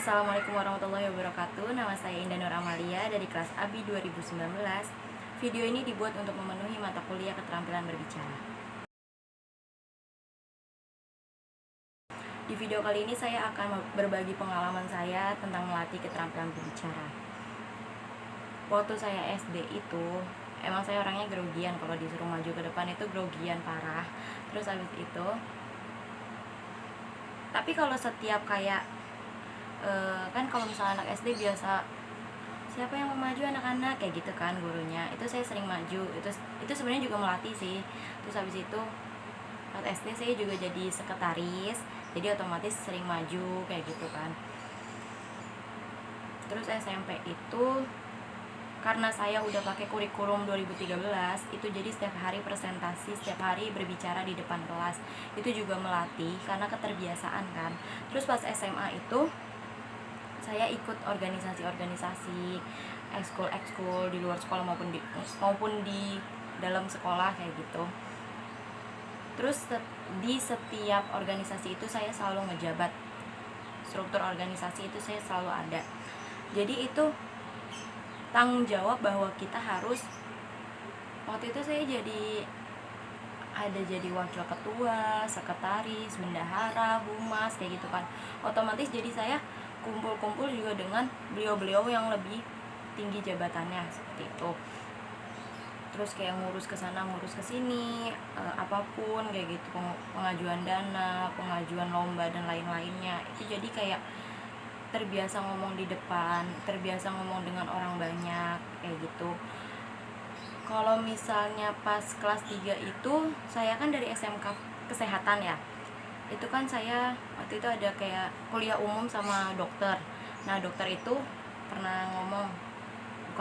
Assalamualaikum warahmatullahi wabarakatuh. Nama saya Indah Nur Amalia dari kelas ABI 2019. Video ini dibuat untuk memenuhi mata kuliah keterampilan berbicara. Di video kali ini saya akan berbagi pengalaman saya tentang melatih keterampilan berbicara. Waktu saya SD itu, emang saya orangnya grogian. Kalau disuruh maju ke depan itu grogian parah. Terus habis itu, tapi kalau setiap kayak kan kalau misalnya anak SD biasa siapa yang mau maju anak-anak kayak gitu kan gurunya, itu saya sering maju. Itu sebenarnya juga melatih sih. Terus habis itu saat SD saya juga jadi sekretaris, jadi otomatis sering maju kayak gitu kan. Terus SMP itu karena saya udah pakai kurikulum 2013, itu jadi setiap hari presentasi, setiap hari berbicara di depan kelas. Itu juga melatih karena keterbiasaan kan. Terus pas SMA itu saya ikut organisasi-organisasi, ekskul di luar sekolah maupun di dalam sekolah kayak gitu. Terus di setiap organisasi itu saya selalu ngejabat. Struktur organisasi itu saya selalu ada. Jadi itu tanggung jawab bahwa kita harus, waktu itu saya jadi wakil ketua, sekretaris, bendahara, humas kayak gitu kan. Otomatis jadi saya kumpul-kumpul juga dengan beliau-beliau yang lebih tinggi jabatannya seperti itu. Terus kayak ngurus ke sana, ngurus ke sini, apapun kayak gitu, pengajuan dana, pengajuan lomba dan lain-lainnya. Itu jadi kayak terbiasa ngomong di depan, terbiasa ngomong dengan orang banyak kayak gitu. Kalau misalnya pas kelas 3 itu saya kan dari SMK kesehatan ya. Itu kan saya waktu itu ada kayak kuliah umum sama dokter. Nah dokter itu bukan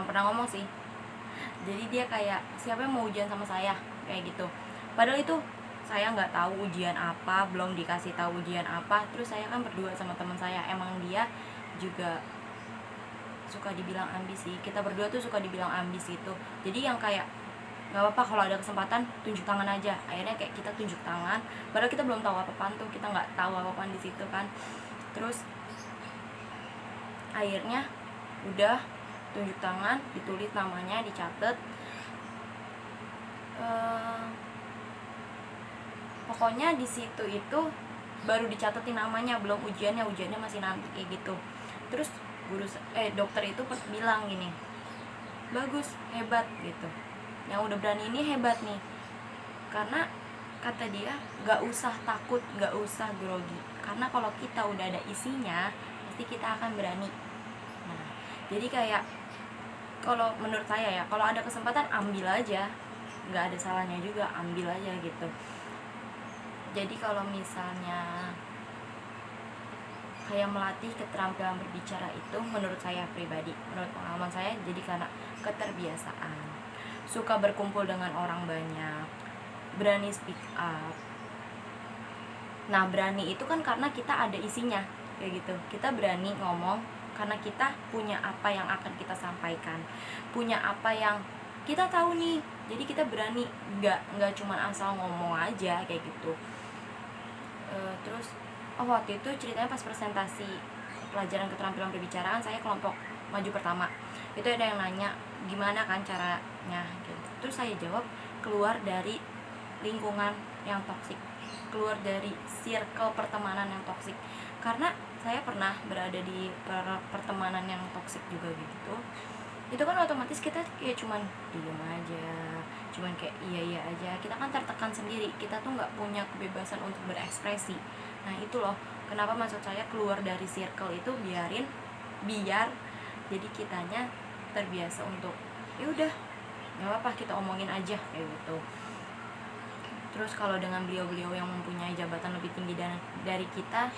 pernah ngomong sih, jadi dia kayak siapa yang mau ujian sama saya kayak gitu. Padahal itu saya nggak tahu ujian apa, belum dikasih tahu ujian apa. Terus saya kan berdua sama teman saya, emang dia juga suka dibilang ambis sih, kita berdua tuh suka dibilang ambis gitu. Jadi yang kayak nggak apa-apa kalau ada kesempatan tunjuk tangan aja. Akhirnya kayak kita tunjuk tangan, padahal kita belum tahu apa-apaan tuh, kita nggak tahu apa-apaan di situ kan. Terus akhirnya udah tunjuk tangan, ditulis namanya, dicatat. Pokoknya di situ itu baru dicatetin namanya, belum ujiannya masih nanti kayak gitu. Terus dokter itu bilang gini, bagus, hebat gitu, yang udah berani ini hebat nih. Karena kata dia gak usah takut, gak usah grogi, karena kalau kita udah ada isinya pasti kita akan berani. Nah jadi kayak kalau menurut saya ya, kalau ada kesempatan ambil aja, gak ada salahnya juga, ambil aja gitu. Jadi kalau misalnya kayak melatih keterampilan berbicara itu, menurut saya pribadi, menurut pengalaman saya, jadi karena keterbiasaan, suka berkumpul dengan orang banyak, berani speak up. Nah berani itu kan karena kita ada isinya kayak gitu. Kita berani ngomong karena kita punya apa yang akan kita sampaikan, punya apa yang kita tahu nih. Jadi kita berani, nggak cuma asal ngomong aja kayak gitu. Terus waktu itu ceritanya pas presentasi pelajaran keterampilan berbicaraan, saya kelompok maju pertama. Itu ada yang nanya gimana kan caranya gitu. Terus saya jawab, keluar dari lingkungan yang toksik, keluar dari circle pertemanan yang toksik. Karena saya pernah berada di pertemanan yang toksik juga gitu. Itu kan otomatis kita kayak cuman diem aja, cuman kayak iya aja. Kita kan tertekan sendiri, kita tuh nggak punya kebebasan untuk berekspresi. Nah itu loh kenapa maksud saya keluar dari circle itu, biar jadi kitanya terbiasa untuk ya udah nggak apa-apa, kita omongin aja kayak gitu. Terus kalau dengan beliau-beliau yang mempunyai jabatan lebih tinggi dari kita,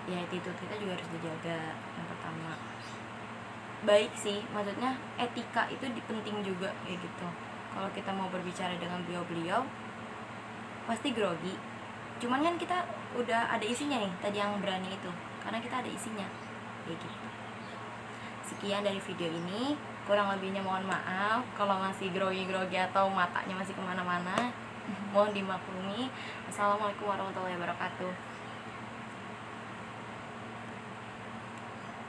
ya attitude kita juga harus dijaga. Yang pertama baik sih, maksudnya etika itu penting juga kayak gitu. Kalau kita mau berbicara dengan beliau-beliau pasti grogi, cuman kan kita udah ada isinya nih, tadi yang berani itu karena kita ada isinya kayak gitu. Sekian dari video ini, kurang lebihnya mohon maaf kalau masih grogi-grogi atau matanya masih kemana-mana. Mohon dimaklumi. Assalamualaikum warahmatullahi wabarakatuh.